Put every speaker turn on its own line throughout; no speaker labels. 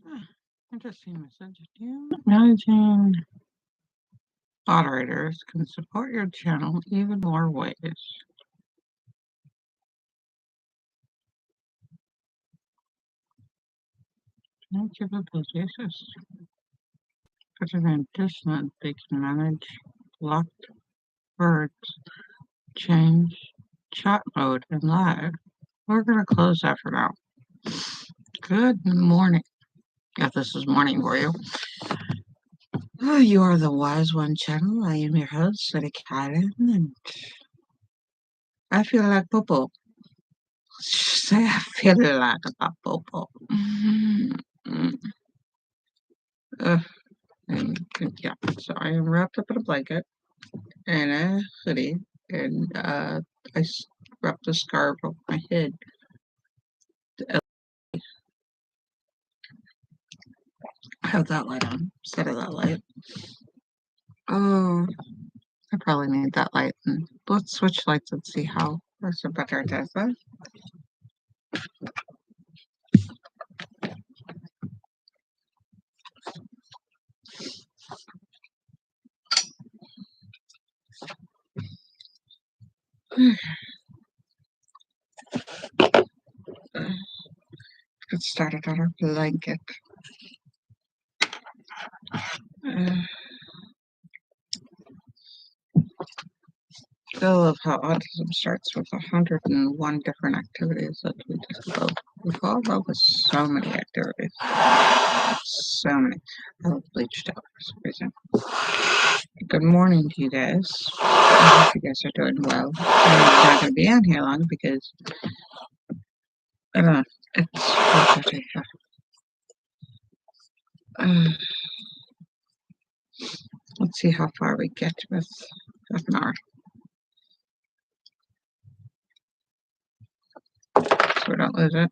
Ah, interesting message. Managing moderators can support your channel even more ways. Can I give a Jesus? But in addition, they can manage blocked words, change chat mode, and live. We're going to close that for now. Good morning. If this is morning for you. You are the Wise One channel. I am your host, Caren, and I feel like Popo. Say I feel like a Popo. Uh, yeah, so I am wrapped up in a blanket and a hoodie, and wrapped a scarf over my head. I have that light on instead of that light. Oh, I probably need that light. And let's switch lights and see how that's a better does that. Get started on our blanket. Uh, I love how autism starts with 101 different activities that we just love. We fall in love with so many activities. So many. I look bleached out for some reason. Good morning to you guys. I hope you guys are doing well. I'm not going to be on here long because I don't know. It's 4:30. Let's see how far we get with half an hour. So we don't lose it.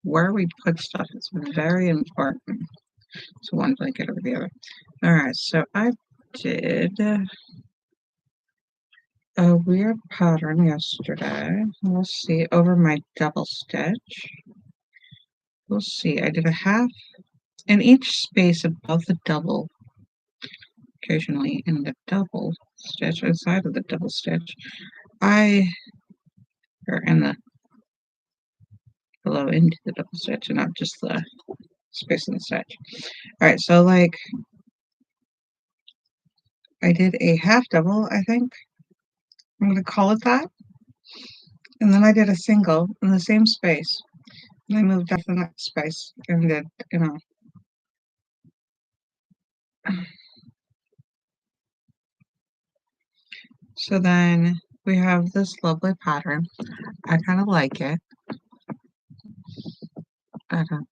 Where we put stuff is very important. So one blanket over the other. Alright, so I did a weird pattern yesterday. We'll see over my double stitch. We'll see. I did a half in each space above the double, occasionally in the double stitch, inside of the double stitch. Or in the below into the double stitch and not just the space in the stitch. Alright, so like I did a half double, I think. I'm going to call it that. And then I did a single in the same space. And I moved up the next space and did, So then we have this lovely pattern. I kind of like it. And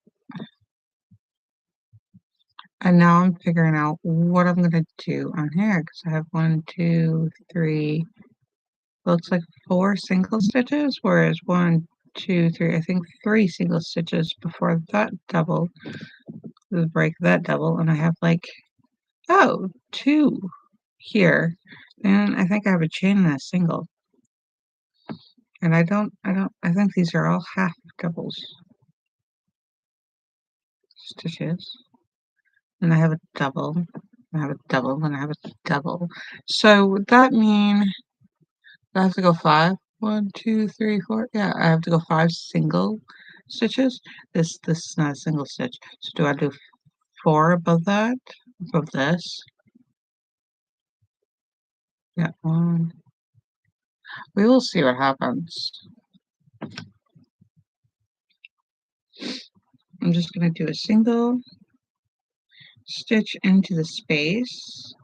now I'm figuring out what I'm going to do on here because I have 1, 2, 3, looks like 4 single stitches, whereas 1, 2, 3, I think 3 single stitches before that double, the break of that double, and I have like, 2 here, and I think I have a chain and a single, and I think these are all half doubles stitches, and I have a double, I have a double, and I have a double, so would that mean I have to go 5? 1, 2, 3, 4. Yeah, I have to go 5 single stitches. This is not a single stitch. So do I do 4 above that? Above this? Yeah, 1. We will see what happens. I'm just going to do a single stitch into the space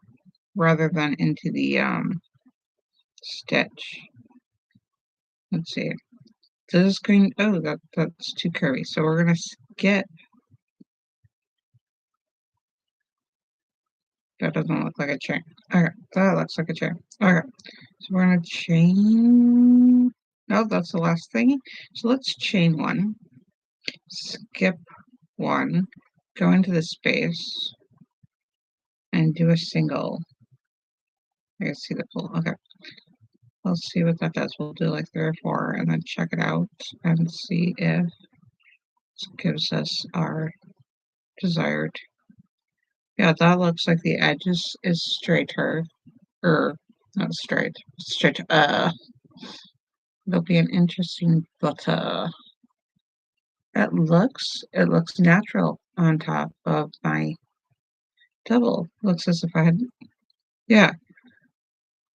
rather than into the stitch. Let's see. This is going. Oh, that's too curvy. So we're going to skip. That doesn't look like a chain. Okay, that looks like a chain. Okay, so we're gonna chain. No, that's the last thing. So let's chain 1, skip 1, go into the space, and do a single. I can see the pull. Okay, let's see what that does. We'll do like 3 or 4, and then check it out and see if it gives us our desired. Yeah, that looks like the edge is straighter, or not straight, straight. It'll be an interesting, but it looks natural on top of my double. Looks as if I had, yeah.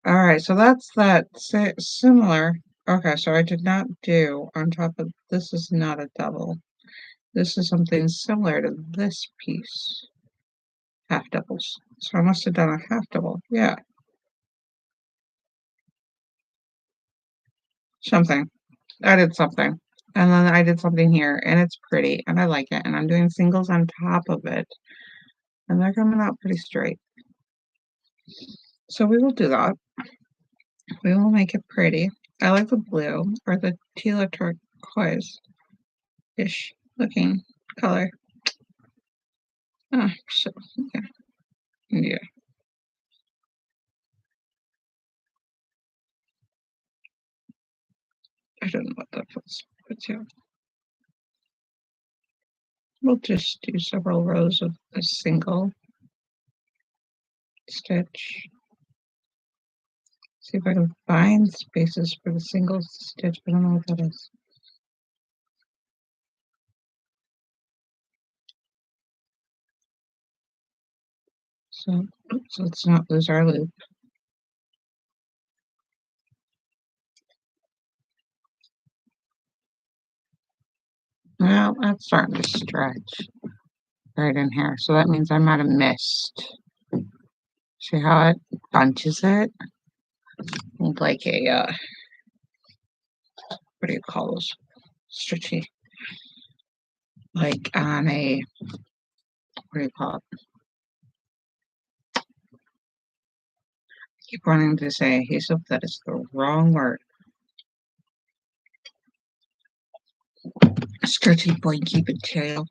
All right, so that's that similar. Okay, so I did not do on top of this is not a double. This is something similar to this piece, half doubles. So I must have done a half double. Yeah, something. I did something. And then I did something here, and it's pretty, and I like it. And I'm doing singles on top of it, and they're coming out pretty straight. So we will do that. We will make it pretty. I like the blue or the teal turquoise-ish looking color. So yeah, yeah. I don't know what that was, but yeah. We'll just do several rows of a single stitch. See if I can find spaces for the single stitch, but I don't know what that is. So, oops, let's not lose our loop. Well, that's starting to stretch right in here. So that means I might have missed. See how it bunches it? Like a, what do you call those? Stretchy. Like on a, what do you call it? I keep wanting to say adhesive, that is the wrong word. Stretchy blanky material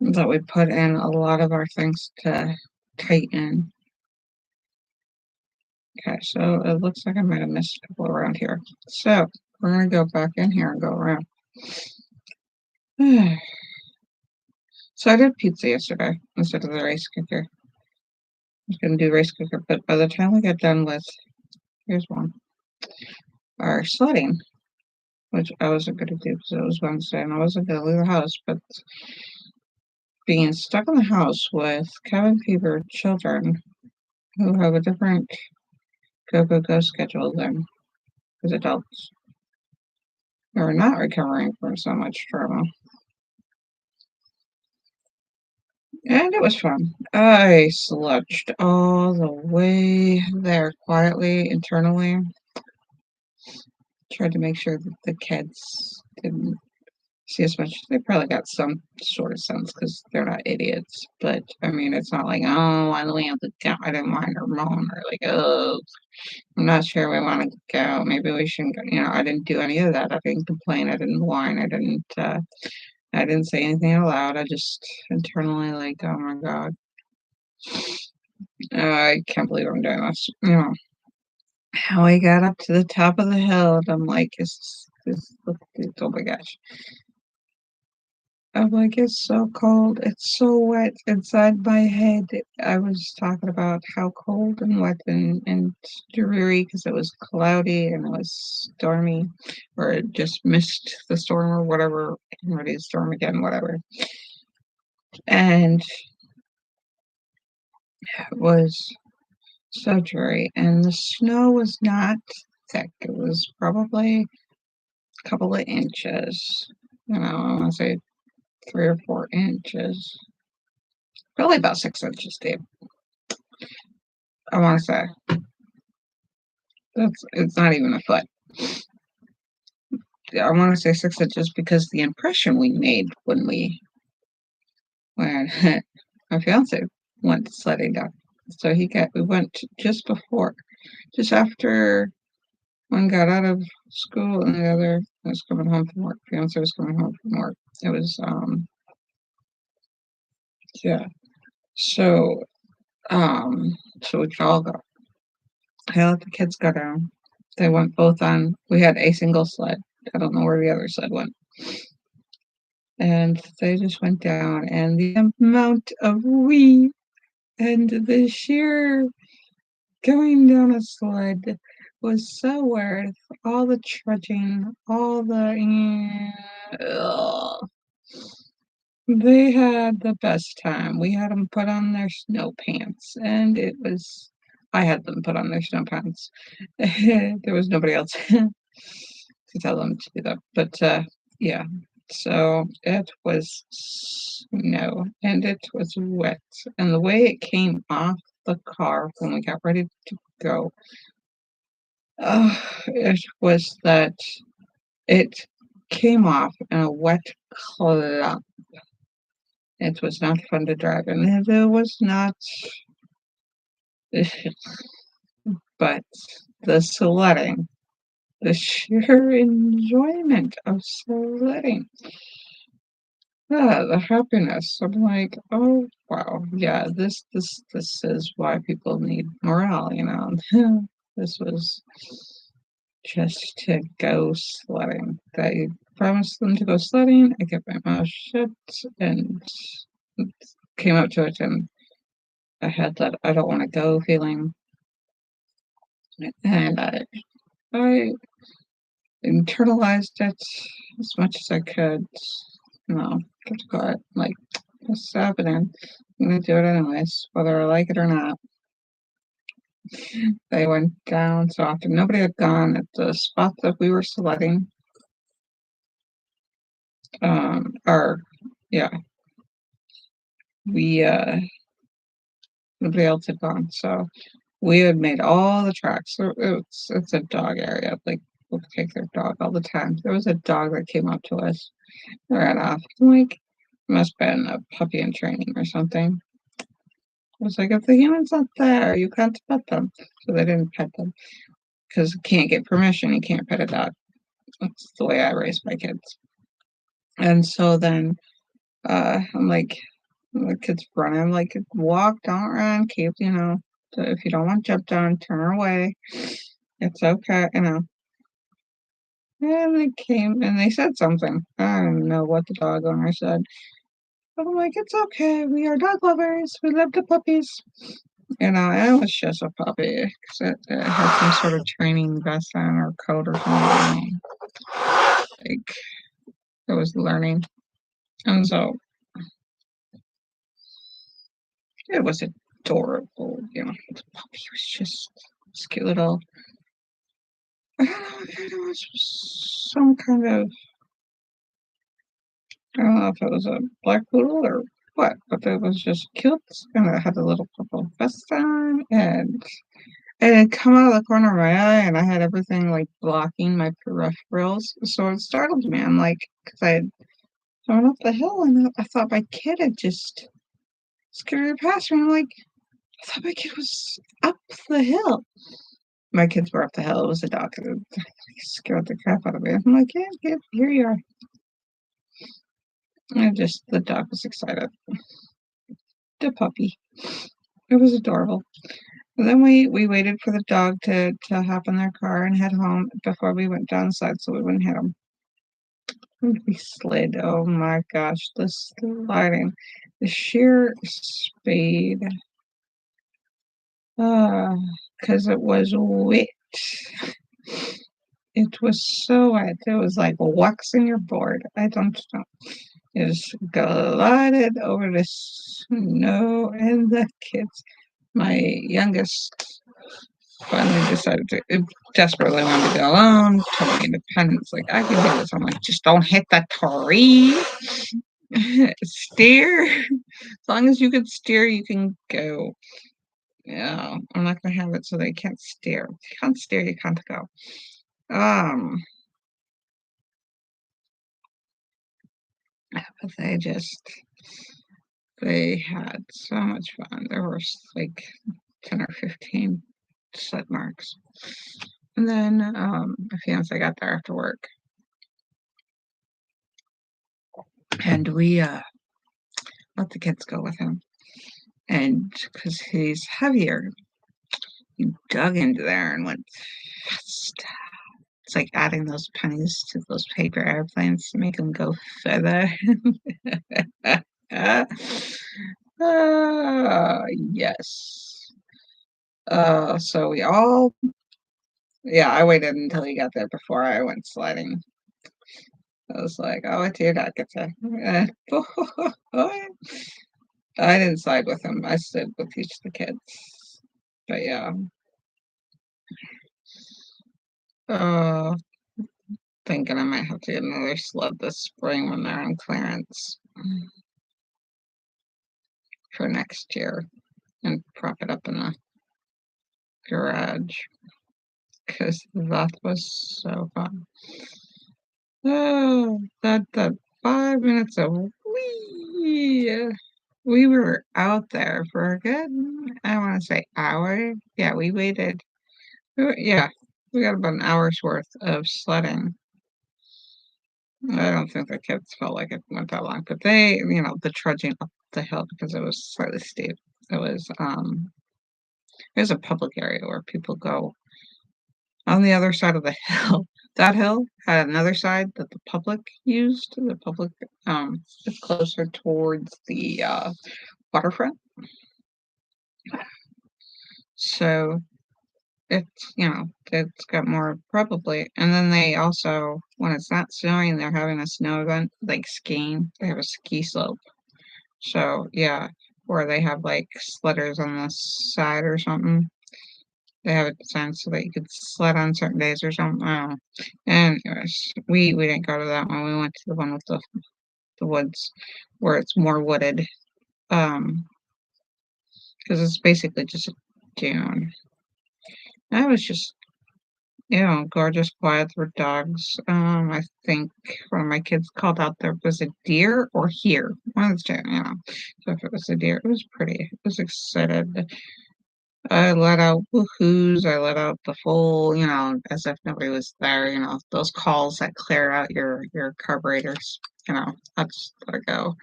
that we put in a lot of our things to tighten. Okay, so it looks like I might have missed a couple around here. So we're going to go back in here and go around. So I did pizza yesterday instead of the rice cooker. I was going to do rice cooker, but by the time we got done with, here's one, our sledding, which I wasn't going to do because it was Wednesday and I wasn't going to leave the house, but being stuck in the house with cabin fever children who have a different go schedule than as adults who are not recovering from so much trauma. And it was fun. I sludged all the way there quietly, internally. Tried to make sure that the kids didn't see as much. They probably got some sort of sense because they're not idiots. But I mean, it's not like, oh, why do we have to go? I didn't mind her moan or like, oh, I'm not sure we want to go. Maybe we shouldn't go. I didn't do any of that. I didn't complain. I didn't whine. I didn't say anything out loud. I just internally like, oh my God, I can't believe I'm doing this. How I got up to the top of the hill, and I'm like, oh my gosh. I'm like, it's so cold. It's so wet inside my head. I was talking about how cold and wet and dreary because it was cloudy and it was stormy, or it just missed the storm or whatever. I'm ready to storm again, whatever. And it was so dreary. And the snow was not thick. It was probably a couple of inches. I want to say 3 or 4 inches. Probably about 6 inches deep. I want to say it's not even a foot. I want to say 6 inches because the impression we made when my fiance went sledding down. So we went just after one got out of school and the other was coming home from work. Fiance was coming home from work. It was yeah. So so we could all go. I let the kids go down. They went both on. We had a single sled. I don't know where the other sled went. and they just went down, and the amount of weed and the sheer going down a sled was so worth all the trudging, all the ugh. They had the best time. We had them put on their snow pants, and I had them put on their snow pants. There was nobody else to tell them to do that. But yeah, so it was snow and it was wet. And the way it came off the car when we got ready to go, it was that it came off in a wet clot. It was not fun to drive, and it was not, but the sledding, the sheer enjoyment of sledding, the happiness. I'm like, oh wow, yeah, this is why people need morale, you know. This was just to go sledding. I promised them to go sledding. I kept my mouth shut and came up to it, and I had that I don't want to go feeling, and I internalized it as much as I could. You know, kept quiet, like, what's happening? I'm gonna do it anyways, whether I like it or not. They went down so often. Nobody had gone at the spot that we were sledding. Or yeah, we nobody else had gone, so we had made all the tracks. So it's a dog area. Like, people take their dog all the time. There was a dog that came up to us, ran off. I'm like, must have been a puppy in training or something. I was like, if the human's not there, you can't pet them. So they didn't pet them because you can't get permission. You can't pet a dog. That's the way I raise my kids. And so then I'm like, the kid's running. I'm like, walk, don't run, keep, so if you don't want jumped on, turn away. It's okay, you know. And they came and they said something. I don't know what the dog owner said. But I'm like, it's okay. We are dog lovers. We love the puppies. And it was just a puppy because it had some sort of training vest on or coat or something. Like, it was learning. And so it was adorable. The puppy was just this cute little, I don't know if it was some kind of, I don't know if it was a black poodle or what, but it was just cute. And it had a little purple vest on, and it had come out of the corner of my eye, and I had everything like blocking my peripherals. So it startled me. I'm like, because I had gone up the hill, and I thought my kid had just scurried past me. I'm like, I thought my kid was up the hill. My kids were up the hill. It was a dog. It scared the crap out of me. I'm like, yeah, here you are. And the dog was excited. The puppy. It was adorable. And then we waited for the dog to hop in their car and head home before we went downside so we wouldn't hit him. And we slid. Oh my gosh, the sliding, the sheer speed. Because it was wet. It was so wet. It was like waxing your board. I don't know. It just glided over the snow, and the kids, my youngest, finally decided to desperately wanted to go alone, told me independence, like, I can do this. I'm like, just don't hit the tree. Steer. As long as you can steer, you can go. Yeah, I'm not gonna have it so they can't steer. If you can't steer, you can't go. But they had so much fun. There were like 10 or 15 sled marks. And then my fiance got there after work, and we let the kids go with him. And because he's heavier, he dug into there and went fast. It's like adding those pennies to those paper airplanes to make them go further. Yes. So we all yeah, I waited until he got there before I went sledding. I was like, "Oh, wait till your dad gets there." I didn't side with him. I stood with each of the kids. But yeah. Uh, thinking I might have to get another sled this spring when they're on clearance for next year and prop it up in the garage because that was so fun. Oh, that 5 minutes of wee. We were out there for a good, I want to say hour. Yeah, we waited. Yeah, we got about an hour's worth of sledding. I don't think the kids felt like it went that long, but they, the trudging up the hill because it was slightly steep. It was there's a public area where people go on the other side of the hill. That hill had another side that the public used. The public is closer towards the waterfront. So it's got more probably. And then they also, when it's not snowing, they're having a snow event like skiing. They have a ski slope. So yeah, where they have like sledders on the side or something. They have it designed so that you could sled on certain days or something. I don't know. Anyways, we didn't go to that one. We went to the one with the woods where it's more wooded. Because it's basically just a dune. That was just, gorgeous, quiet. There were dogs. I think one of my kids called out there was a deer or here. One of the two. So if it was a deer, it was pretty. I was excited. I let out woohoos. I let out the full, as if nobody was there. Those calls that clear out your carburetors. I just let it go.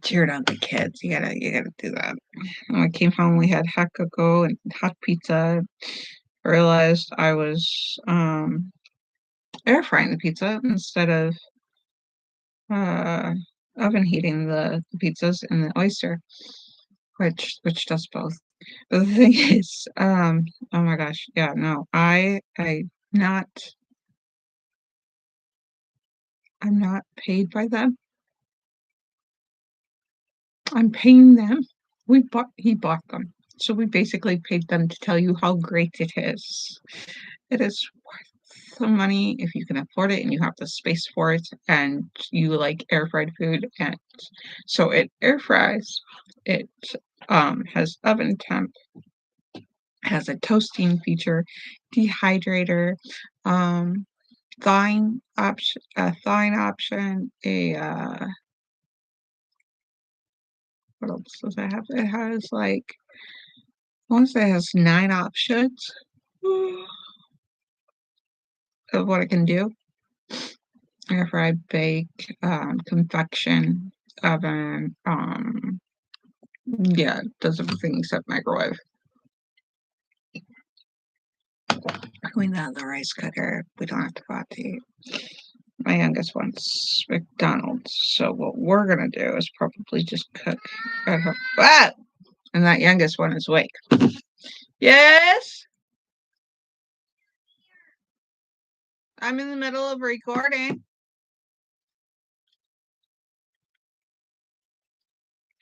Cheered on the kids. You gotta do that. When I came home, we had hot cocoa and hot pizza. I realized I was air frying the pizza instead of uh, oven heating the pizzas and the oyster, which does both. But the thing is, oh my gosh, yeah, no, not I'm not paid by them. I'm paying them. He bought them. So we basically paid them to tell you how great it is. It is worth the money if you can afford it and you have the space for it and you like air fried food. And so it air fries. It has oven temp, has a toasting feature, dehydrator, um, thawing option, what else does it have? It has like I want to say it has 9 options of what it can do. Air fry, bake, convection, oven, yeah, it does everything except microwave. Clean out the rice cooker. We don't have to go out to eat. My youngest wants McDonald's, so what we're gonna do is probably just cook at home. Ah! And that youngest one is awake. Yes, I'm in the middle of recording.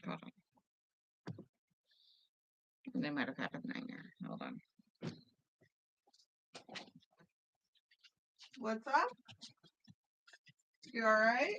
Hold on. They might have had a nightmare. Hold on. What's up? You all right?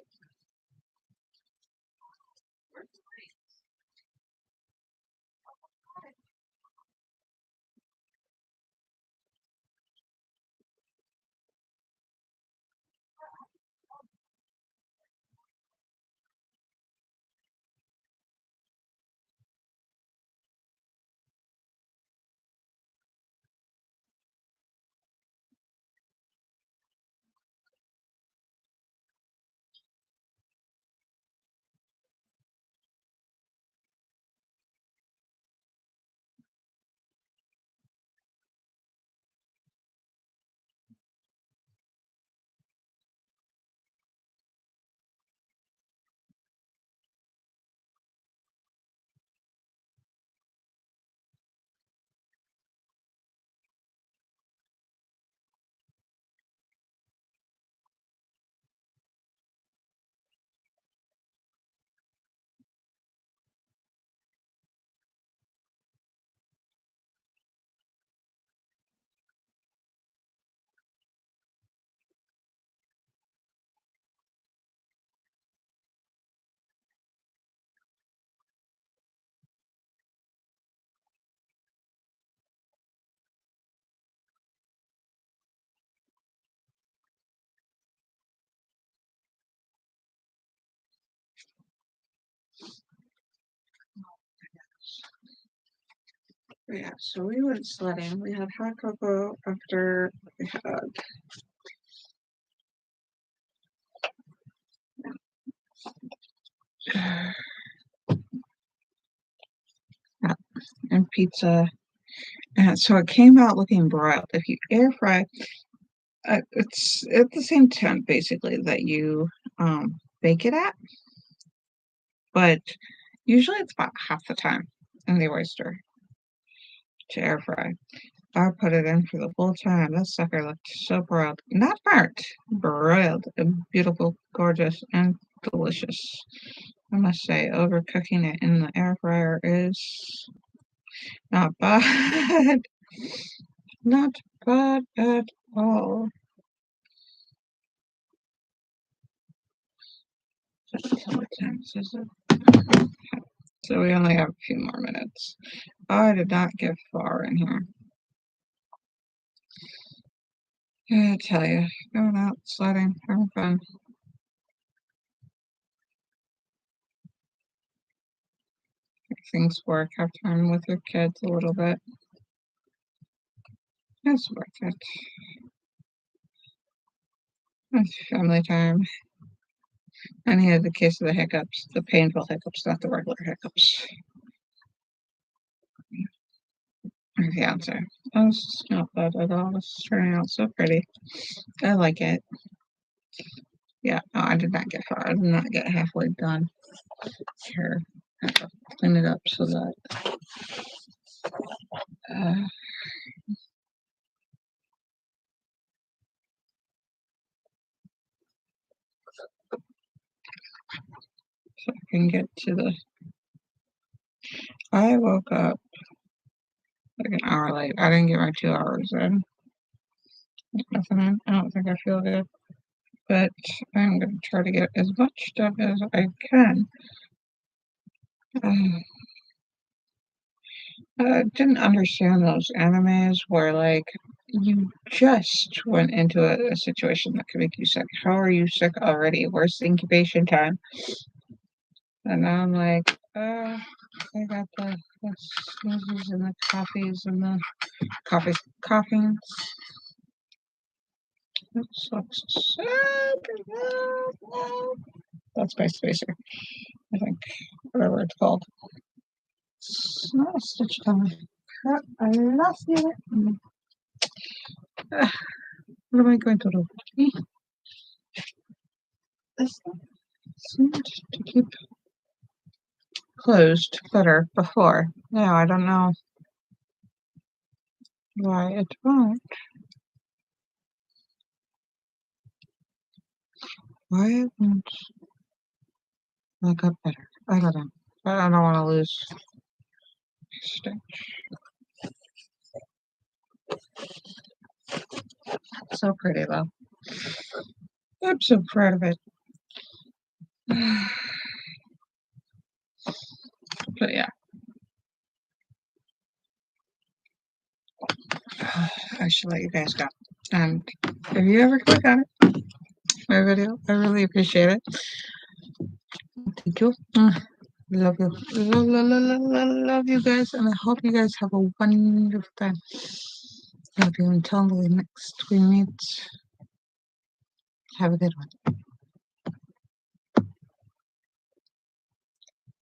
Yeah, so we went sledding. We had hot cocoa after we had yeah, and pizza. And so it came out looking broiled. If you air fry, it's at the same temp basically that you bake it at, but usually it's about half the time in the oyster to air fry. I put it in for the full time. This sucker looked so broiled. Not burnt, broiled. And beautiful, gorgeous, and delicious. I must say, overcooking it in the air fryer is not bad. Not bad at all. So what time is it? So we only have a few more minutes. I did not get far in here. I tell you, going out, sledding, having fun. Things work. Have time with your kids a little bit. It's worth it. It's family time. And he had the case of the hiccups, the painful hiccups, not the regular hiccups. My fiance. Oh, it's not bad at all. It's turning out so pretty. I like it. Yeah, no, I did not get far. I did not get halfway done. Here, I have to clean it up so that uh, so I can get to the. I woke up like an hour late. I didn't get my 2 hours in. Nothing in. I don't think I feel good, but I'm gonna try to get as much done as I can. Uh, I didn't understand those animes where like you just went into a situation that could make you sick. How are you sick already? Where's the incubation time? And now I'm like, I got the sneezes and the coffees and the coughings. It sucks so bad. That's my spacer, I think, whatever it's called. It's not a stitch coming. Crap, I lost it. What am I going to do? This seemed to keep closed better before. Now I don't know why it won't. Why it won't look up better. I don't know. But I don't want to lose stitch. So pretty though. I'm so proud of it. But yeah. I should let you guys go. And if you ever click on it, my video, I really appreciate it. Thank you. Love you. Love you guys. And I hope you guys have a wonderful time. Love you until the next we meet. Have a good one.